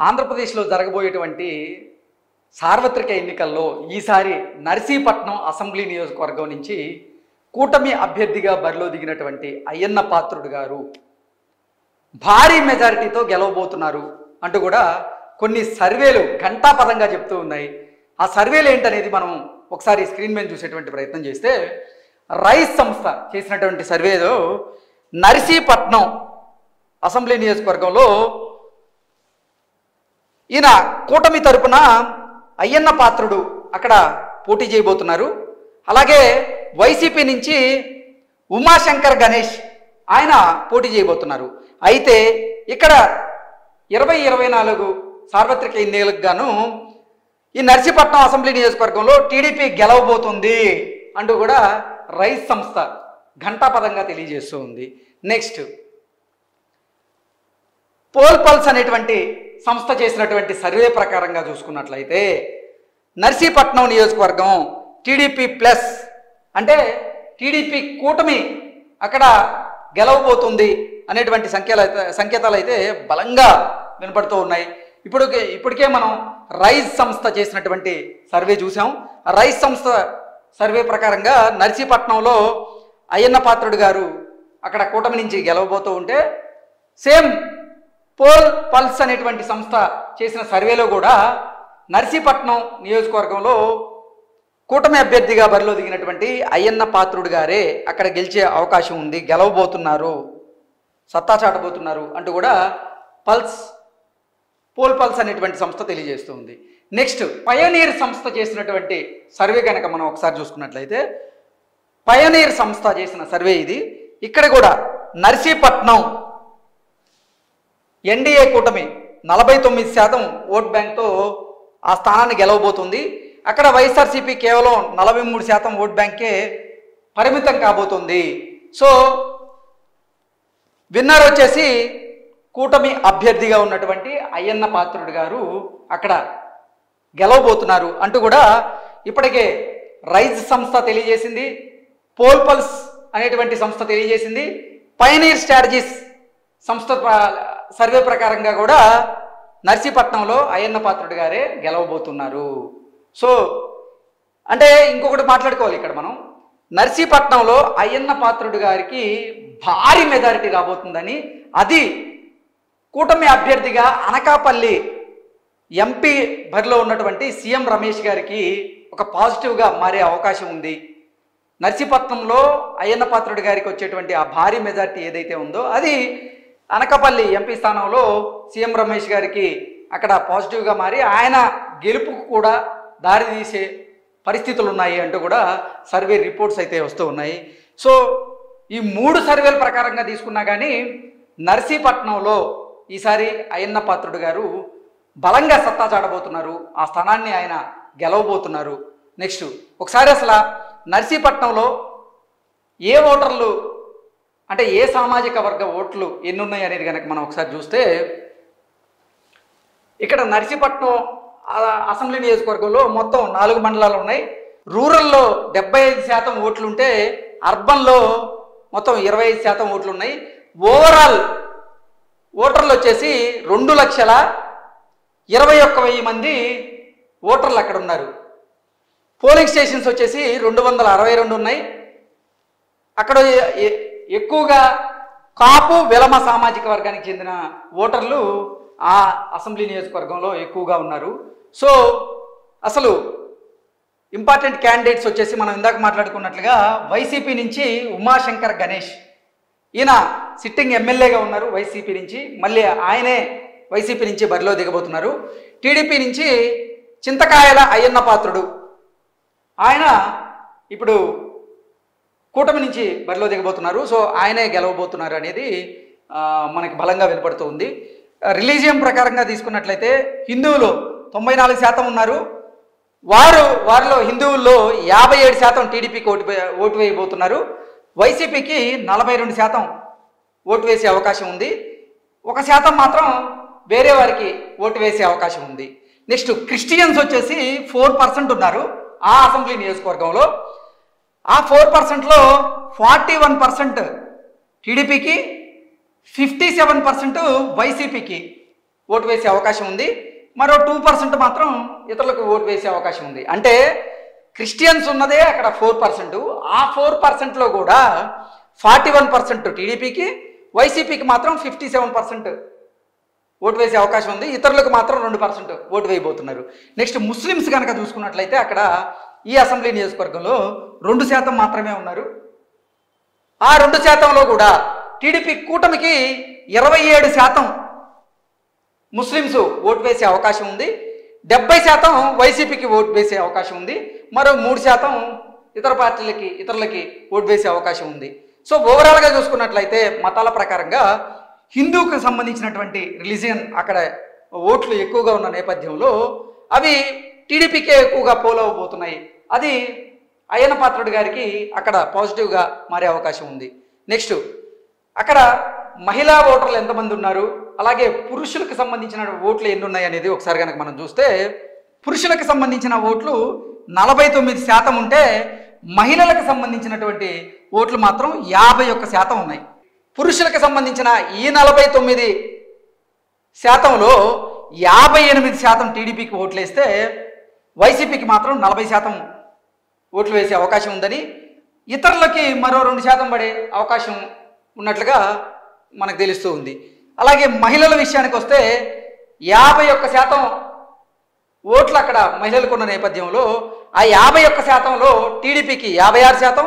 ఆంధ్రప్రదేశ్లో జరగబోయేటువంటి సార్వత్రిక ఎన్నికల్లో ఈసారి నర్సీపట్నం అసెంబ్లీ నియోజకవర్గం నుంచి కూటమి అభ్యర్థిగా బరిలో దిగినటువంటి అయ్యన్న పాత్రుడు గారు భారీ మెజారిటీతో గెలవబోతున్నారు అంటూ కూడా కొన్ని సర్వేలు ఘంటాపదంగా చెప్తూ ఉన్నాయి. ఆ సర్వేలు ఏంటనేది మనం ఒకసారి స్క్రీన్ మీద చూసేటువంటి ప్రయత్నం చేస్తే, రైస్ సంస్థ చేసినటువంటి సర్వేలో నర్సీపట్నం అసెంబ్లీ నియోజకవర్గంలో ఈయన కూటమి తరపున అయ్యన్న పాత్రుడు అక్కడ పోటీ చేయబోతున్నారు. అలాగే వైసీపీ నుంచి ఉమాశంకర్ గణేష్ ఆయన పోటీ చేయబోతున్నారు. అయితే ఇక్కడ 2024 సార్వత్రిక ఎన్నికలకు గాను ఈ నర్సీపట్నం అసెంబ్లీ నియోజకవర్గంలో టీడీపీ గెలవబోతుంది అంటూ కూడా రైస్ సంస్థ ఘంటాపదంగా తెలియజేస్తూ ఉంది. నెక్స్ట్, పోల్ పల్స్ అనేటువంటి సంస్థ చేసినటువంటి సర్వే ప్రకారంగా చూసుకున్నట్లయితే నర్సీపట్నం నియోజకవర్గం టీడీపీ ప్లస్ అంటే టీడీపీ కూటమి అక్కడ గెలవబోతుంది అనేటువంటి సంకేతాలు అయితే బలంగా వినపడుతూ ఉన్నాయి. ఇప్పటికే మనం రైస్ సంస్థ చేసినటువంటి సర్వే చూసాం. రైస్ సంస్థ సర్వే ప్రకారంగా నర్సీపట్నంలో అయ్యన్న పాత్రుడు గారు అక్కడ కూటమి నుంచి గెలవబోతూ ఉంటే, సేమ్ పోల్ పల్స్ అనేటువంటి సంస్థ చేసిన సర్వేలో కూడా నర్సీపట్నం నియోజకవర్గంలో కూటమి అభ్యర్థిగా బరిలో దిగినటువంటి అయ్యన్న పాత్రుడు గారే అక్కడ గెలిచే అవకాశం ఉంది, గెలవబోతున్నారు, సత్తా చాటబోతున్నారు అంటూ కూడా పోల్ పల్స్ అనేటువంటి సంస్థ తెలియజేస్తుంది. నెక్స్ట్, పయనీర్ సంస్థ చేసినటువంటి సర్వే కనుక మనం ఒకసారి చూసుకున్నట్లయితే, పయనీర్ సంస్థ చేసిన సర్వే ఇది. ఇక్కడ కూడా నర్సీపట్నం ఎన్డీఏ కూటమి 49% ఓట్ బ్యాంక్తో ఆ స్థానాన్ని గెలవబోతుంది. అక్కడ వైఎస్ఆర్సీపీ కేవలం 43% ఓట్ బ్యాంకే పరిమితం కాబోతుంది. సో విన్నర్ వచ్చేసి కూటమి అభ్యర్థిగా ఉన్నటువంటి అయ్యన్న పాత్రుడు గారు అక్కడ గెలవబోతున్నారు అంటూ కూడా ఇప్పటికే రైజ్ సంస్థ తెలియజేసింది, పోల్ పల్స్ అనేటువంటి సంస్థ తెలియజేసింది, పయనీర్ స్ట్రాటజీస్ సంస్థ సర్వే ప్రకారంగా కూడా నర్సీపట్నంలో అయ్యన్న పాత్రుడు గారే గెలవబోతున్నారు. సో అంటే ఇంకొకటి మాట్లాడుకోవాలి ఇక్కడ మనం, నర్సీపట్నంలో అయ్యన్న పాత్రుడు గారికి భారీ మెజారిటీ రాబోతుందని, అది కూటమి అభ్యర్థిగా అనకాపల్లి ఎంపీ బరిలో ఉన్నటువంటి సీఎం రమేష్ గారికి ఒక పాజిటివ్గా మారే అవకాశం ఉంది. నర్సీపట్నంలో అయ్యన్న పాత్రుడు గారికి వచ్చేటువంటి ఆ భారీ మెజారిటీ ఏదైతే ఉందో అది అనకాపల్లి ఎంపీ స్థానంలో సీఎం రమేష్ గారికి అక్కడ పాజిటివ్గా మారి ఆయన గెలుపుకు కూడా దారితీసే పరిస్థితులు ఉన్నాయి అంటూ కూడా సర్వే రిపోర్ట్స్ అయితే వస్తూ ఉన్నాయి. సో ఈ 3 సర్వేల ప్రకారంగా తీసుకున్నా కానీ నర్సీపట్నంలో ఈసారి అయ్యన్న పాత్రుడు గారు బలంగా సత్తా చాటబోతున్నారు, ఆ స్థానాన్ని ఆయన గెలవబోతున్నారు. నెక్స్ట్, ఒకసారి అసలు నర్సీపట్నంలో ఏ ఓటర్లు అంటే ఏ సామాజిక వర్గ ఓట్లు ఎన్ని ఉన్నాయి అనేది కనుక మనం ఒకసారి చూస్తే, ఇక్కడ నర్సీపట్నం అసెంబ్లీ నియోజకవర్గంలో మొత్తం 4 మండలాలు ఉన్నాయి. రూరల్లో 75% ఓట్లుంటే అర్బన్లో మొత్తం 25% ఓట్లు ఉన్నాయి. ఓవరాల్ ఓటర్లు వచ్చేసి 2,21,000 మంది ఓటర్లు అక్కడ ఉన్నారు. పోలింగ్ స్టేషన్స్ వచ్చేసి 262 ఉన్నాయి. అక్కడ ఎక్కువగా కాపు వెలమ సామాజిక వర్గానికి చెందిన ఓటర్లు ఆ అసెంబ్లీ నియోజకవర్గంలో ఎక్కువగా ఉన్నారు. సో అసలు ఇంపార్టెంట్ క్యాండిడేట్స్ వచ్చేసి మనం ఇందాక మాట్లాడుకున్నట్లుగా వైసీపీ నుంచి ఉమాశంకర్ గణేష్, ఈయన సిట్టింగ్ ఎమ్మెల్యేగా ఉన్నారు వైసీపీ నుంచి, మళ్ళీ ఆయనే వైసీపీ నుంచి బరిలో దిగబోతున్నారు. టీడీపీ నుంచి చింతకాయల అయ్యన్న పాత్రుడు, ఆయన ఇప్పుడు కూటమి నుంచి బరిలో దిగబోతున్నారు. సో ఆయనే గెలవబోతున్నారు అనేది మనకి బలంగా వినపడుతూ ఉంది. రిలీజియం ప్రకారంగా తీసుకున్నట్లయితే హిందువులు 94% ఉన్నారు. వారిలో హిందువుల్లో 57% టీడీపీకి ఓటు వేయబోతున్నారు. వైసీపీకి 42% ఓటు వేసే అవకాశం ఉంది. 1% మాత్రం వేరే వారికి ఓటు వేసే అవకాశం ఉంది. నెక్స్ట్, క్రిస్టియన్స్ వచ్చేసి 4% ఉన్నారు ఆ అసెంబ్లీ నియోజకవర్గంలో. ఆ 4%లో 41% టీడీపీకి, 57% వైసీపీకి ఓటు వేసే అవకాశం ఉంది. మరో 2% మాత్రం ఇతరులకు ఓటు వేసే అవకాశం ఉంది. అంటే క్రిస్టియన్స్ ఉన్నదే అక్కడ 4%. ఆ 4%లో కూడా 41% టీడీపీకి, వైసీపీకి మాత్రం 57% ఓటు వేసే అవకాశం ఉంది. ఇతరులకు మాత్రం 2% ఓటు వేయబోతున్నారు. నెక్స్ట్ ముస్లిమ్స్ కనుక చూసుకున్నట్లయితే అక్కడ ఈ అసెంబ్లీ నియోజకవర్గంలో 2% మాత్రమే ఉన్నారు. ఆ 2%లో కూడా టీడీపీ కూటమికి 27% ముస్లిమ్స్ ఓటు వేసే అవకాశం ఉంది. 70% వైసీపీకి ఓటు వేసే అవకాశం ఉంది. మరో 3% ఇతర పార్టీలకి, ఇతరులకి ఓటు వేసే అవకాశం ఉంది. సో ఓవరాల్గా చూసుకున్నట్లయితే మతాల ప్రకారంగా హిందూకి సంబంధించినటువంటి రిలీజియన్ అక్కడ ఓట్లు ఎక్కువగా ఉన్న నేపథ్యంలో అవి టీడీపీకే ఎక్కువగా పోల్ అవ్వబోతున్నాయి. అది అయ్యన్న పాత్రుడు గారికి అక్కడ పాజిటివ్గా మారే అవకాశం ఉంది. నెక్స్ట్ అక్కడ మహిళా ఓటర్లు ఎంతమంది ఉన్నారు, అలాగే పురుషులకు సంబంధించిన ఓట్లు ఎన్ని ఉన్నాయి అనేది ఒకసారి కనుక మనం చూస్తే పురుషులకు సంబంధించిన ఓట్లు 49% ఉంటే మహిళలకు సంబంధించినటువంటి ఓట్లు మాత్రం 51% ఉన్నాయి. పురుషులకు సంబంధించిన ఈ 49%లో 58% టీడీపీకి ఓట్లు వేస్తే వైసీపీకి మాత్రం 40% ఓట్లు వేసే అవకాశం ఉందని, ఇతరులకి మరో 2% పడే అవకాశం ఉన్నట్లుగా మనకు తెలుస్తూ ఉంది. అలాగే మహిళల విషయానికి వస్తే 51% ఓట్లు అక్కడ మహిళలకు ఉన్న నేపథ్యంలో ఆ 51%లో టీడీపీకి 56%,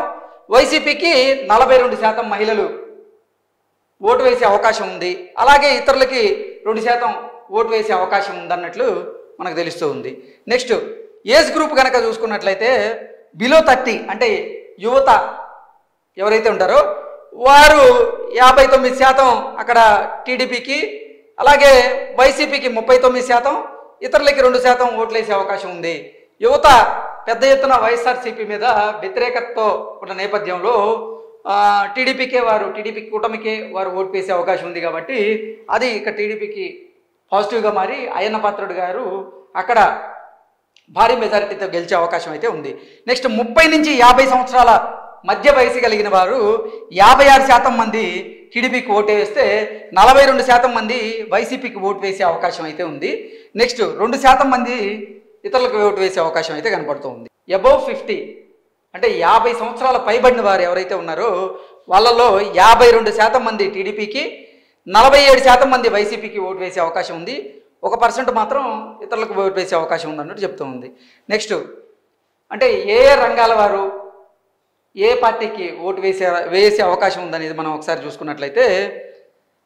వైసీపీకి 42% మహిళలు ఓటు వేసే అవకాశం ఉంది. అలాగే ఇతరులకి 2% ఓటు వేసే అవకాశం ఉందన్నట్లు మనకు తెలుస్తూ ఉంది. నెక్స్ట్ ఏజ్ గ్రూప్ కనుక చూసుకున్నట్లయితే బిలో 30 అంటే యువత ఎవరైతే ఉంటారో వారు 59% అక్కడ టీడీపీకి, అలాగే వైసీపీకి 39%, ఇతరులకి 2% ఓట్లు వేసే అవకాశం ఉంది. యువత పెద్ద ఎత్తున వైఎస్ఆర్సీపీ మీద వ్యతిరేకతతో ఉన్న నేపథ్యంలో టీడీపీ కూటమికే వారు ఓటు వేసే అవకాశం ఉంది. కాబట్టి అది ఇక టీడీపీకి పాజిటివ్గా మారి అయ్యన్న పాత్రుడు గారు అక్కడ భారీ మెజారిటీతో గెలిచే అవకాశం అయితే ఉంది. నెక్స్ట్ 30 నుంచి 50 సంవత్సరాల మధ్య వయసు కలిగిన వారు 56% మంది టీడీపీకి ఓటు వేస్తే 42% మంది వైసీపీకి ఓటు వేసే అవకాశం అయితే ఉంది. నెక్స్ట్ 2% మంది ఇతరులకు ఓటు వేసే అవకాశం అయితే కనపడుతుంది. అబౌవ్ 50 అంటే 50 సంవత్సరాల పైబడిన వారు ఎవరైతే ఉన్నారో వాళ్ళలో 52% మంది టీడీపీకి, 47% మంది వైసీపీకి ఓటు వేసే అవకాశం ఉంది. 1% మాత్రం ఇతరులకు ఓటు వేసే అవకాశం ఉందన్నట్టు చెప్తూ ఉంది. నెక్స్ట్ అంటే ఏ రంగాల వారు ఏ పార్టీకి ఓటు వేసే అవకాశం ఉందనేది మనం ఒకసారి చూసుకున్నట్లయితే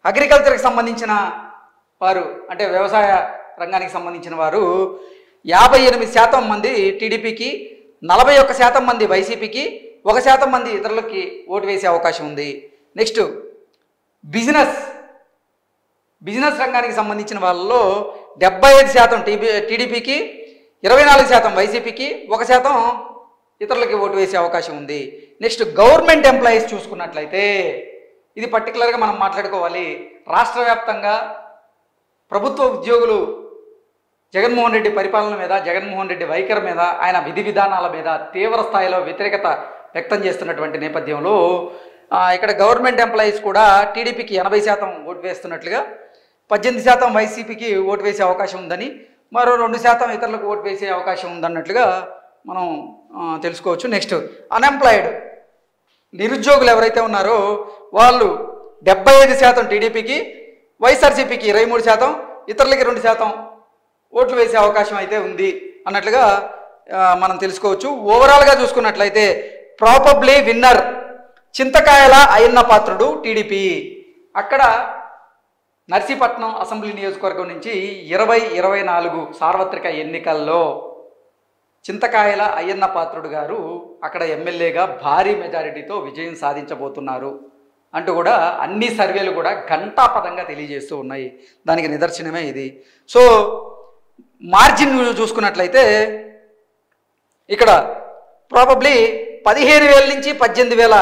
అగ్రికల్చర్కి సంబంధించిన వారు అంటే వ్యవసాయ రంగానికి సంబంధించిన వారు 58% మంది టీడీపీకి, 41% మంది వైసీపీకి, 1% మంది ఇతరులకి ఓటు వేసే అవకాశం ఉంది. నెక్స్ట్ బిజినెస్ రంగానికి సంబంధించిన వాళ్ళలో 75% టీడీపీకి, 24% వైసీపీకి, 1% ఇతరులకి ఓటు వేసే అవకాశం ఉంది. నెక్స్ట్ గవర్నమెంట్ ఎంప్లాయీస్ చూసుకున్నట్లయితే ఇది పర్టికులర్గా మనం మాట్లాడుకోవాలి. రాష్ట్ర వ్యాప్తంగా ప్రభుత్వ ఉద్యోగులు జగన్మోహన్ రెడ్డి పరిపాలన మీద, జగన్మోహన్ రెడ్డి వైఖరి మీద, ఆయన విధి విధానాల మీద తీవ్ర స్థాయిలో వ్యతిరేకత వ్యక్తం చేస్తున్నటువంటి నేపథ్యంలో ఇక్కడ గవర్నమెంట్ ఎంప్లాయీస్ కూడా టీడీపీకి 80% ఓటు వేస్తున్నట్లుగా, 18% వైసీపీకి ఓటు వేసే అవకాశం ఉందని, మరో 2% ఇతరులకు ఓటు వేసే అవకాశం ఉందన్నట్లుగా మనం తెలుసుకోవచ్చు. నెక్స్ట్ అన్ఎంప్లాయిడ్ నిరుద్యోగులు ఎవరైతే ఉన్నారో వాళ్ళు 75% టీడీపీకి, వైఎస్ఆర్సీపీకి 23%, ఇతరులకి 2% ఓట్లు వేసే అవకాశం అయితే ఉంది అన్నట్లుగా మనం తెలుసుకోవచ్చు. ఓవరాల్గా చూసుకున్నట్లయితే ప్రాబబ్లీ విన్నర్ చింతకాయల అయ్యన్న పాత్రుడు టీడీపీ. అక్కడ నర్సీపట్నం అసెంబ్లీ నియోజకవర్గం నుంచి 2024 సార్వత్రిక ఎన్నికల్లో చింతకాయల అయ్యన్న పాత్రుడు గారు అక్కడ ఎమ్మెల్యేగా భారీ మెజారిటీతో విజయం సాధించబోతున్నారు అంటూ కూడా అన్ని సర్వేలు కూడా ఘంటాపథంగా తెలియజేస్తూ ఉన్నాయి. దానికి నిదర్శనమే ఇది. సో మార్జిన్ చూసుకున్నట్లయితే ఇక్కడ ప్రాబబ్లీ 15,000 నుంచి 18,000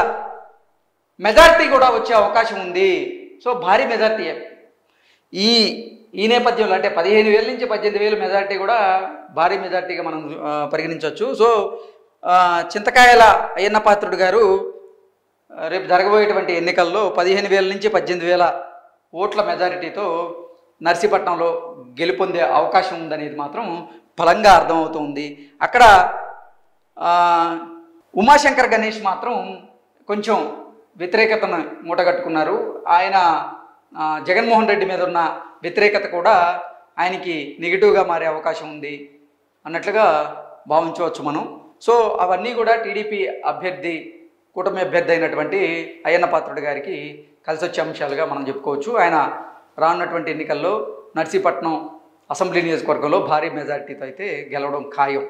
మెజారిటీ కూడా వచ్చే అవకాశం ఉంది. సో భారీ మెజారిటీ ఈ నేపథ్యంలో అంటే 15,000 నుంచి 18,000 మెజారిటీ కూడా భారీ మెజారిటీగా మనం పరిగణించవచ్చు. సో చింతకాయల అయ్యన్న పాత్రుడు గారు రేపు జరగబోయేటువంటి ఎన్నికల్లో 15,000 నుంచి 18,000 ఓట్ల మెజారిటీతో నర్సీపట్నంలో గెలుపొందే అవకాశం ఉందనేది మాత్రం బలంగా అర్థమవుతుంది. అక్కడ ఉమాశంకర్ గణేష్ మాత్రం కొంచెం వ్యతిరేకతను మూటగట్టుకున్నారు. ఆయన జగన్మోహన్ రెడ్డి మీద ఉన్న వ్యతిరేకత కూడా ఆయనకి నెగిటివ్గా మారే అవకాశం ఉంది అన్నట్లుగా భావించవచ్చు మనం. సో అవన్నీ కూడా టీడీపీ అభ్యర్థి, కూటమి అభ్యర్థి అయినటువంటి అయ్యన్న పాత్రుడు గారికి కలిసి వచ్చే అంశాలుగా మనం చెప్పుకోవచ్చు. ఆయన రానున్నటువంటి ఎన్నికల్లో నర్సీపట్నం అసెంబ్లీ నియోజకవర్గంలో భారీ మెజారిటీతో అయితే గెలవడం ఖాయం.